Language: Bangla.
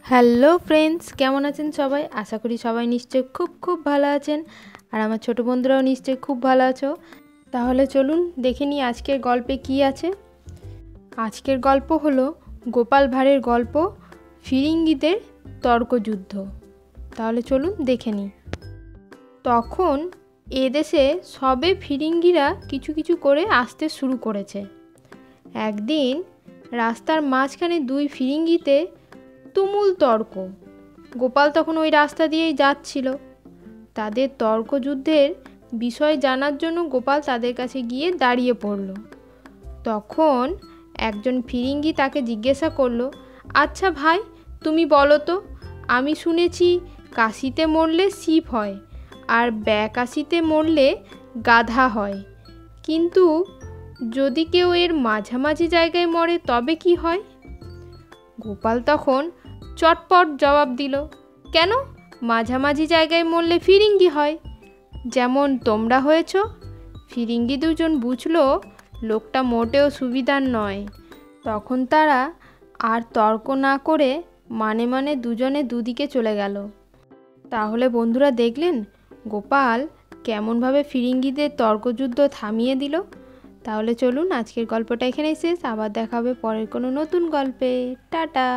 হ্যালো ফ্রেন্ডস, কেমন আছেন সবাই? আশা করি সবাই নিশ্চয়ই খুব ভালো আছেন। আর আমার ছোট বন্ধুরাও নিশ্চয়ই খুব ভালো আছো। তাহলে চলুন দেখে নিই আজকের গল্পে কি আছে। আজকের গল্প হলো গোপাল ভাঁড়ের গল্প, ফিরিঙ্গিদের তর্কযুদ্ধ। তাহলে চলুন দেখে নিই। তখন এদেশে সবে ফিরিঙ্গিরা কিছু কিছু করে আসতে শুরু করেছে। একদিন রাস্তার মাঝখানে দুই ফিরিঙ্গিতে তুমুল তর্ক। গোপাল তখন ওই রাস্তা দিয়েই যাচ্ছিল। তাদের তর্কযুদ্ধের বিষয় জানার জন্য গোপাল তাদের কাছে গিয়ে দাঁড়িয়ে পড়ল। তখন একজন ফিরিঙ্গি তাকে জিজ্ঞাসা করলো, আচ্ছা ভাই, তুমি বলো তো, আমি শুনেছি কাশিতে মরলে শিব হয় আর ব্যাকাশিতে মরলে গাধা হয়, কিন্তু যদি কেউ এর মাঝামাঝি জায়গায় মরে তবে কি হয়? গোপাল তখন চটপট জবাব দিল, কেন, মাঝামাঝি জায়গায় মরলে ফিরিঙ্গি হয়, যেমন তোমরা হয়েছ। ফিরিঙ্গি দুজন বুঝলো লোকটা মোটেও সুবিধার নয়। তখন তারা আর তর্ক না করে মানে দুজনে দুদিকে চলে গেল। তাহলে বন্ধুরা দেখলেন গোপাল কেমনভাবে ফিরিঙ্গিদের তর্কযুদ্ধ থামিয়ে দিল। তাহলে চলুন আজকের গল্পটা এখানেই শেষ, আবার দেখা হবে পরের কোনো নতুন গল্পে। টাটা।